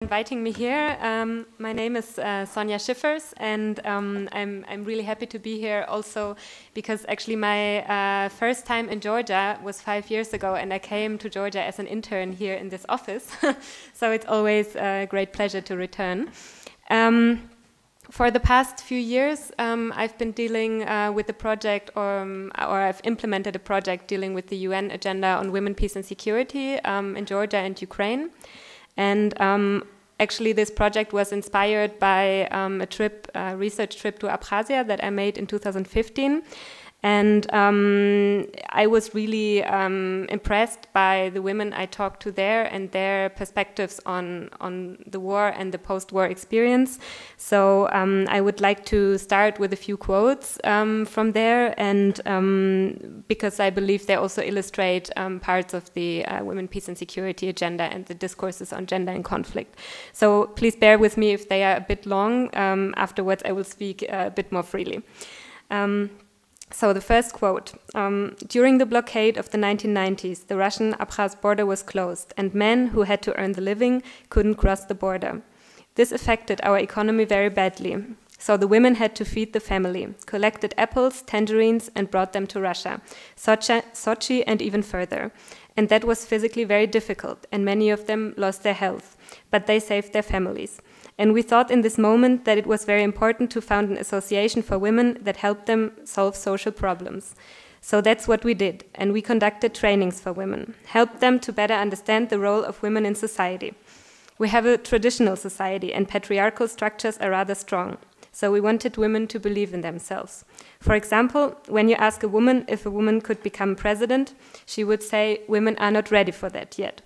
Inviting me here. My name is Sonja Schiffers, and I'm really happy to be here also because actually my first time in Georgia was 5 years ago, and I came to Georgia as an intern here in this office. So it's always a great pleasure to return. For the past few years, I've been dealing with the project, or I've implemented a project dealing with the UN agenda on women, peace and security in Georgia and Ukraine. And actually, this project was inspired by a research trip to Abkhazia that I made in 2015. And I was really impressed by the women I talked to there and their perspectives on the war and the post-war experience. So I would like to start with a few quotes from there, and because I believe they also illustrate parts of the women, peace and security agenda and the discourses on gender and conflict. So please bear with me if they are a bit long. Afterwards, I will speak a bit more freely. So the first quote, during the blockade of the 1990s, the Russian-Abkhaz border was closed, and men who had to earn the living couldn't cross the border. This affected our economy very badly. So the women had to feed the family, collected apples, tangerines, and brought them to Russia, Sochi, and even further. And that was physically very difficult, and many of them lost their health, but they saved their families. And we thought in this moment that it was very important to found an association for women that helped them solve social problems. So that's what we did, and we conducted trainings for women, helped them to better understand the role of women in society. We have a traditional society, and patriarchal structures are rather strong. So we wanted women to believe in themselves. For example, when you ask a woman if a woman could become president, she would say, women are not ready for that yet.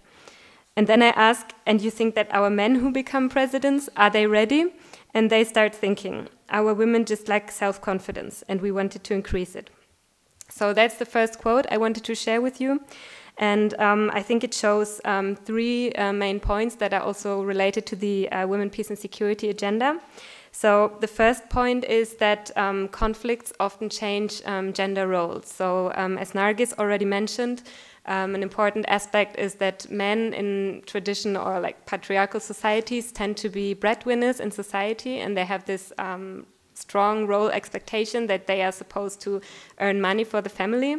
And then I ask, and you think that our men who become presidents, are they ready? And they start thinking, our women just lack self-confidence, and we wanted to increase it. So that's the first quote I wanted to share with you. And I think it shows three main points that are also related to the women, peace and security agenda. So the first point is that conflicts often change gender roles. So as Nargis already mentioned, an important aspect is that men in tradition or like patriarchal societies tend to be breadwinners in society, and they have this strong role expectation that they are supposed to earn money for the family.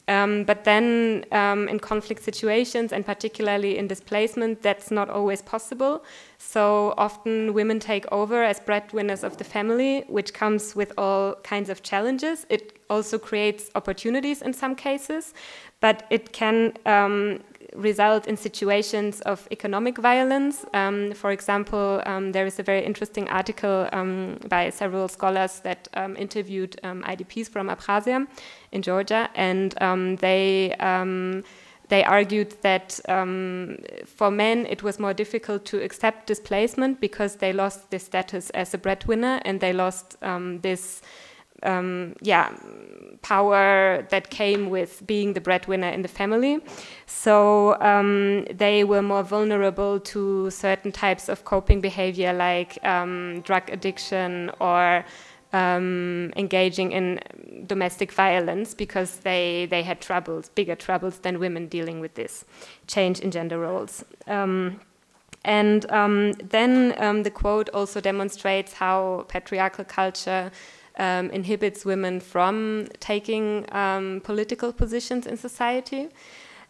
But then in conflict situations, and particularly in displacement, that's not always possible. So often women take over as breadwinners of the family, which comes with all kinds of challenges. It also creates opportunities in some cases, but it can result in situations of economic violence. For example, there is a very interesting article by several scholars that interviewed IDPs from Abkhazia in Georgia, and they argued that for men it was more difficult to accept displacement because they lost this status as a breadwinner, and they lost this power that came with being the breadwinner in the family. So they were more vulnerable to certain types of coping behavior like drug addiction or engaging in domestic violence because they had troubles, bigger troubles than women dealing with this change in gender roles. Then the quote also demonstrates how patriarchal culture inhibits women from taking political positions in society.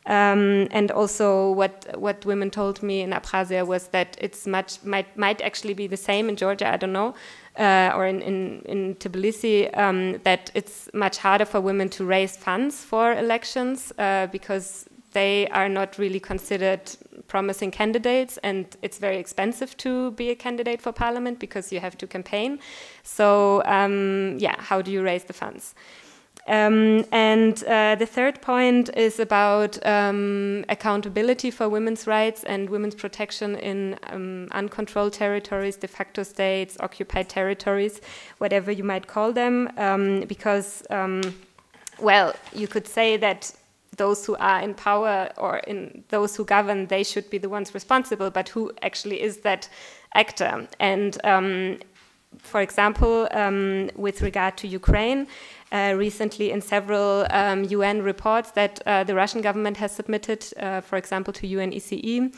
And also what women told me in Abkhazia was that it's might actually be the same in Georgia, I don't know, or in Tbilisi, that it's much harder for women to raise funds for elections because they are not really considered promising candidates, and it's very expensive to be a candidate for parliament because you have to campaign. So how do you raise the funds? The third point is about accountability for women's rights and women's protection in uncontrolled territories, de facto states, occupied territories, whatever you might call them, because, you could say that those who are in power or in those who govern, they should be the ones responsible, but who actually is that actor? And for example, with regard to Ukraine, recently in several UN reports that the Russian government has submitted, for example, to UNECE,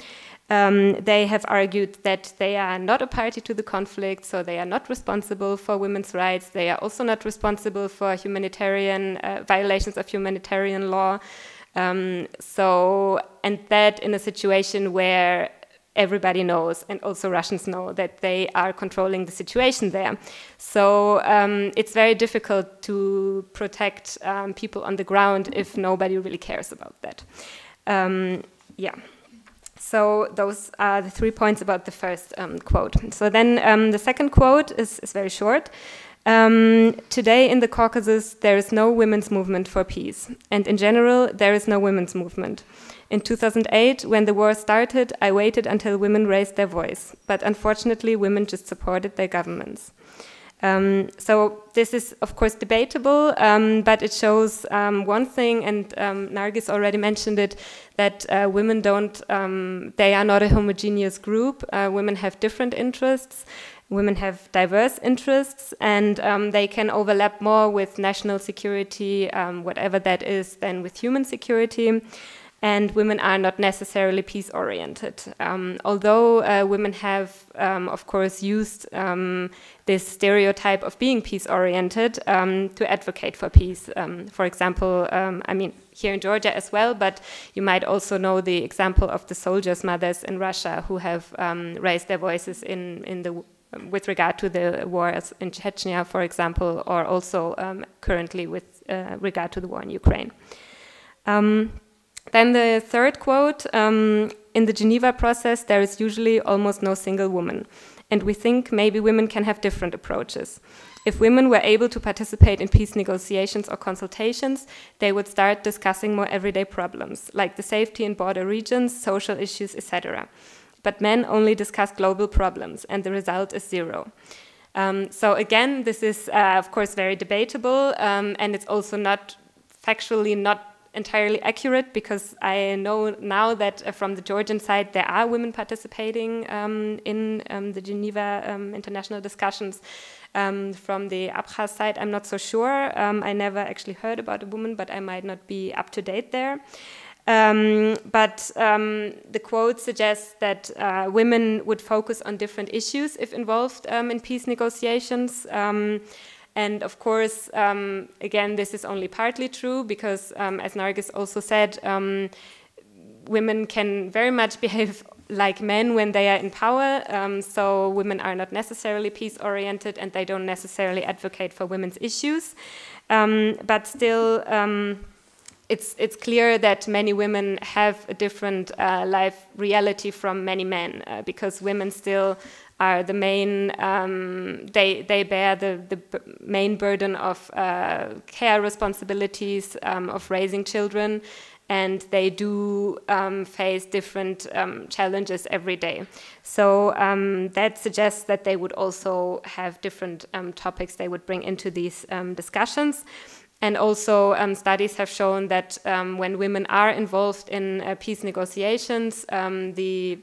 They have argued that they are not a party to the conflict, so they are not responsible for women's rights. They are also not responsible for humanitarian violations of humanitarian law. And that in a situation where everybody knows, and also Russians know, that they are controlling the situation there. So it's very difficult to protect people on the ground if nobody really cares about that. Yeah. So those are the 3 points about the first quote. So then the second quote is very short. Today in the Caucasus, there is no women's movement for peace. And in general, there is no women's movement. In 2008, when the war started, I waited until women raised their voice. But unfortunately, women just supported their governments. So this is, of course, debatable, but it shows one thing, and Nargis already mentioned it, that women they are not a homogeneous group. Women have different interests. Women have diverse interests, and they can overlap more with national security, whatever that is, than with human security. And women are not necessarily peace-oriented. Although women have, of course, used this stereotype of being peace-oriented to advocate for peace. For example, I mean, here in Georgia as well, but you might also know the example of the soldiers' mothers in Russia who have raised their voices with regard to the wars in Chechnya, for example, or also currently with regard to the war in Ukraine. Then the third quote, in the Geneva process, there is usually almost no single woman. And we think maybe women can have different approaches. If women were able to participate in peace negotiations or consultations, they would start discussing more everyday problems, like the safety in border regions, social issues, etc. But men only discuss global problems, and the result is zero. So again, this is, of course, very debatable, and it's also not factually not entirely accurate, because I know now that from the Georgian side there are women participating in the Geneva international discussions. From the Abkhaz side, I'm not so sure. I never actually heard about a woman, but I might not be up to date there. But the quote suggests that women would focus on different issues if involved in peace negotiations. And of course, again, this is only partly true because, as Nargis also said, women can very much behave like men when they are in power. So women are not necessarily peace-oriented, and they don't necessarily advocate for women's issues. But still, it's clear that many women have a different life reality from many men, because women still are the main, they bear the main burden of care responsibilities, of raising children, and they do face different challenges every day. So that suggests that they would also have different topics they would bring into these discussions. And also studies have shown that when women are involved in peace negotiations, the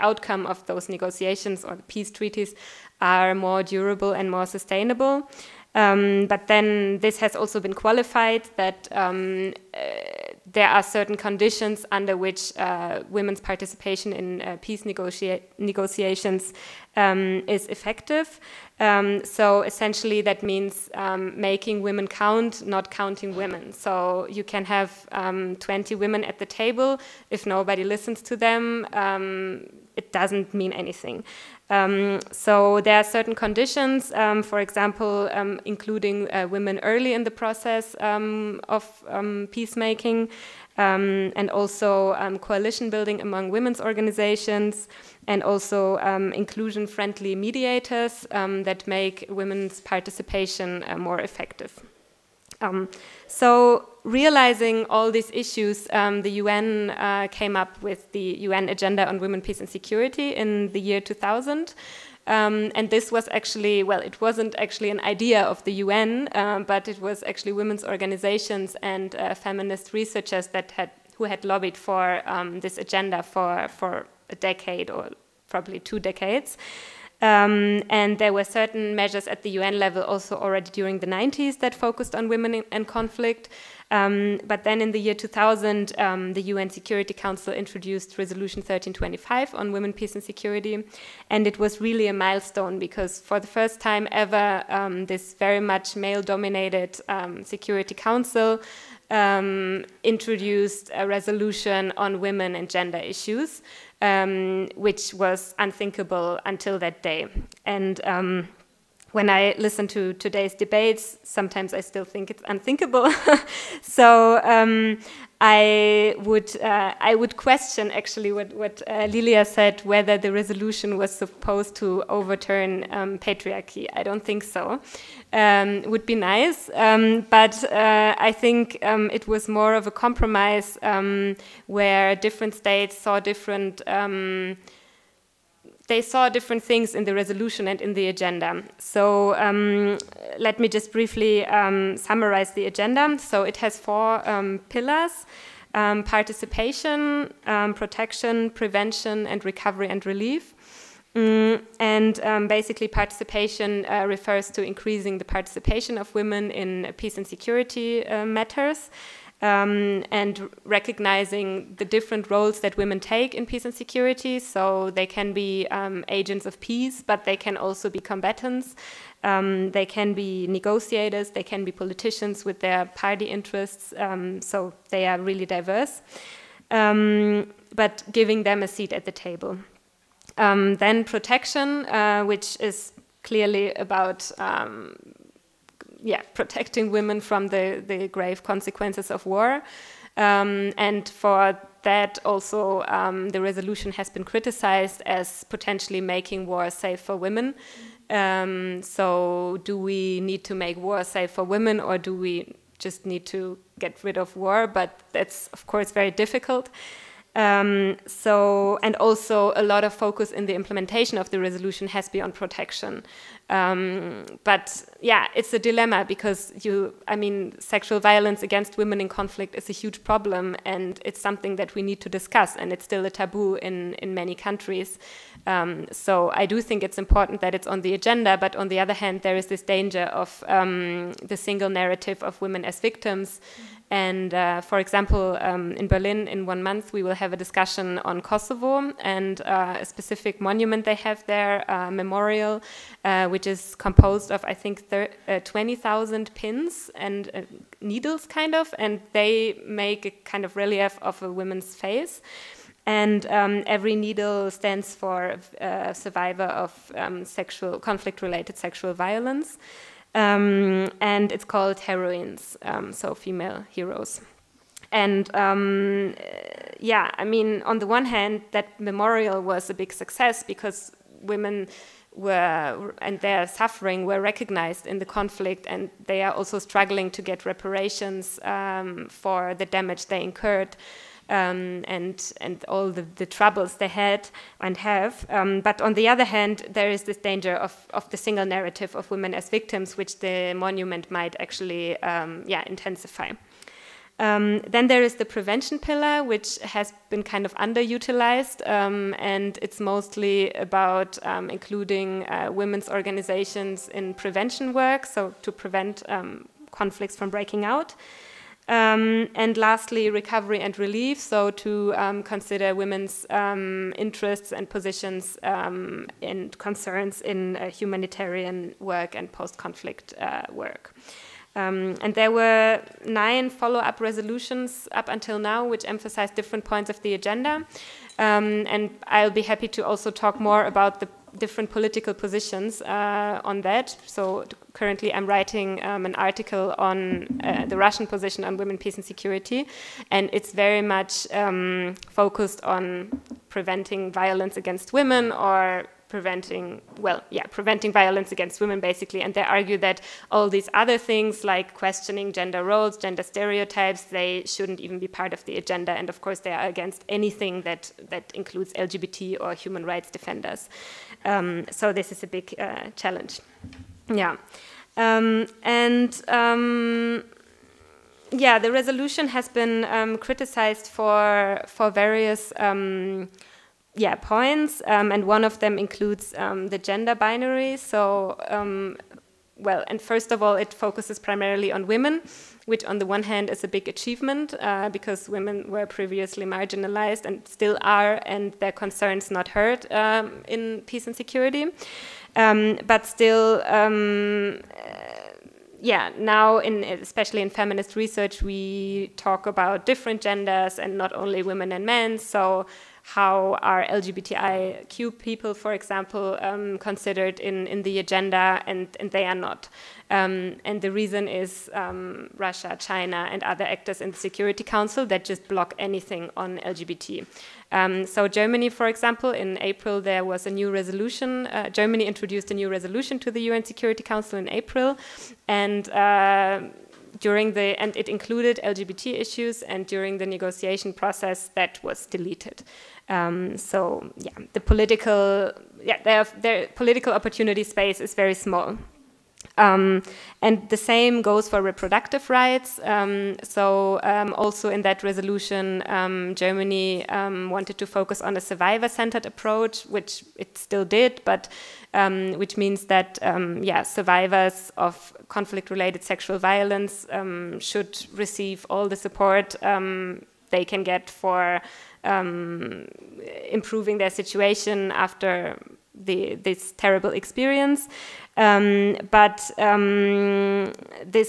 outcome of those negotiations or the peace treaties are more durable and more sustainable. But then this has also been qualified that there are certain conditions under which women's participation in peace negotiations is effective. So essentially that means making women count, not counting women. So you can have 20 women at the table. If nobody listens to them, it doesn't mean anything. So there are certain conditions, for example, including women early in the process of peacemaking, and also coalition building among women's organizations, and also inclusion-friendly mediators that make women's participation more effective. So realizing all these issues, the UN came up with the UN Agenda on Women, Peace and Security in the year 2000. And this was actually, well, it wasn't actually an idea of the UN, but it was actually women's organizations and feminist researchers who had lobbied for this agenda for a decade or probably 2 decades. And there were certain measures at the UN level also already during the 90s that focused on women and conflict. But then in the year 2000, the UN Security Council introduced Resolution 1325 on women, peace and security. And it was really a milestone because for the first time ever, this very much male-dominated Security Council introduced a resolution on women and gender issues, which was unthinkable until that day. And when I listen to today's debates, sometimes I still think it's unthinkable. So I would question actually what Lilia said, whether the resolution was supposed to overturn patriarchy. I don't think so. Would be nice, but I think it was more of a compromise where different states saw different. They saw different things in the resolution and in the agenda. So let me just briefly summarize the agenda. So it has 4 pillars: participation, protection, prevention, and recovery and relief. And basically participation refers to increasing the participation of women in peace and security matters. And recognizing the different roles that women take in peace and security. So they can be agents of peace, but they can also be combatants. They can be negotiators. They can be politicians with their party interests. So they are really diverse, but giving them a seat at the table. Then protection, which is clearly about protecting women from the grave consequences of war. And for that also the resolution has been criticized as potentially making war safe for women. So do we need to make war safe for women, or do we just need to get rid of war? But that's, of course, very difficult. And also a lot of focus in the implementation of the resolution has been on protection. But yeah, it's a dilemma because sexual violence against women in conflict is a huge problem, and it's something that we need to discuss, and it's still a taboo in many countries. So I do think it's important that it's on the agenda, but on the other hand, there is this danger of the single narrative of women as victims. And for example, in Berlin, in 1 month, we will have a discussion on Kosovo and a specific monument they have there, a memorial, which is composed of, I think, 20,000 pins and needles, kind of, and they make a kind of relief of a woman's face. And every needle stands for a survivor of conflict-related sexual violence. And it's called heroines, so female heroes. And on the one hand, that memorial was a big success because women and their suffering were recognized in the conflict, and they are also struggling to get reparations for the damage they incurred. And all the troubles they had and have. But on the other hand, there is this danger of the single narrative of women as victims, which the monument might actually intensify. Then there is the prevention pillar, which has been kind of underutilized, and it's mostly about including women's organizations in prevention work, so to prevent conflicts from breaking out. And lastly, recovery and relief, so to consider women's interests and positions and concerns in humanitarian work and post-conflict work. And there were 9 follow-up resolutions up until now, which emphasize different points of the agenda. And I'll be happy to also talk more about the different political positions on that. So currently I'm writing an article on the Russian position on women, peace and security. And it's very much focused on preventing violence against women, or preventing violence against women, basically. And they argue that all these other things, like questioning gender roles, gender stereotypes, they shouldn't even be part of the agenda. And of course, they are against anything that includes LGBT or human rights defenders. So this is a big challenge. Yeah. The resolution has been criticized for various points, and one of them includes the gender binary. So well, and first of all, it focuses primarily on women, which on the one hand is a big achievement because women were previously marginalized and still are, and their concerns not heard in peace and security. But still, now, especially in feminist research, we talk about different genders and not only women and men. So how are LGBTIQ people, for example, considered in the agenda, and they are not. And the reason is Russia, China, and other actors in the Security Council that just block anything on LGBT. So Germany, for example, in April there was a new resolution. Germany introduced a new resolution to the UN Security Council in April, and it included LGBT issues, and during the negotiation process that was deleted. The their political opportunity space is very small. And the same goes for reproductive rights. Also in that resolution, Germany wanted to focus on a survivor-centered approach, which it still did, but which means that survivors of conflict-related sexual violence should receive all the support they can get for improving their situation after this terrible experience. This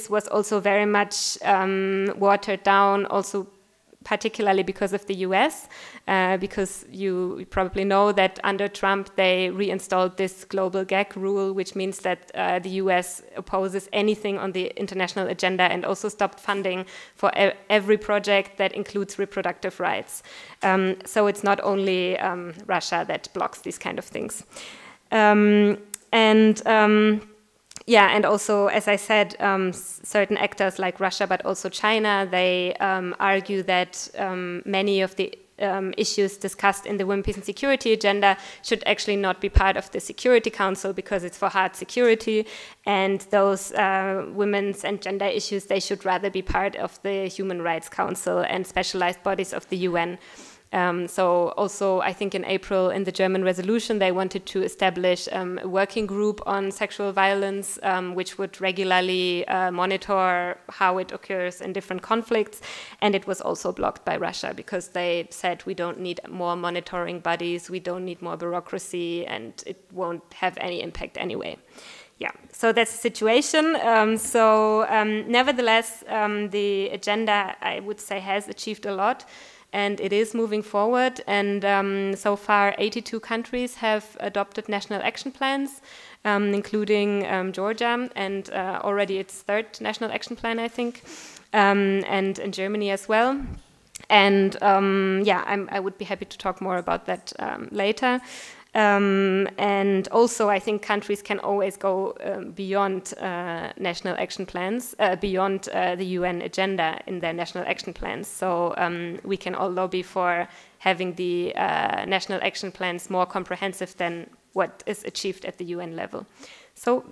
was also very much watered down, also particularly because of the US, because you probably know that under Trump they reinstalled this global gag rule, which means that the US opposes anything on the international agenda and also stopped funding for every project that includes reproductive rights. So it's not only Russia that blocks these kind of things. And also, as I said, certain actors like Russia, but also China, they argue that many of the issues discussed in the Women, Peace and Security agenda should actually not be part of the Security Council because it's for hard security, and those women's and gender issues, they should rather be part of the Human Rights Council and specialized bodies of the UN. So also, I think in April in the German resolution, they wanted to establish a working group on sexual violence, which would regularly monitor how it occurs in different conflicts. And it was also blocked by Russia because they said we don't need more monitoring bodies, we don't need more bureaucracy, and it won't have any impact anyway. Yeah, so that's the situation. Nevertheless, the agenda, I would say, has achieved a lot. And it is moving forward, and so far 82 countries have adopted national action plans, including Georgia, and already its third national action plan, I think, and in Germany as well. And I would be happy to talk more about that later. And also, I think countries can always go beyond national action plans, beyond the UN agenda in their national action plans. So we can all lobby for having the national action plans more comprehensive than what is achieved at the UN level. So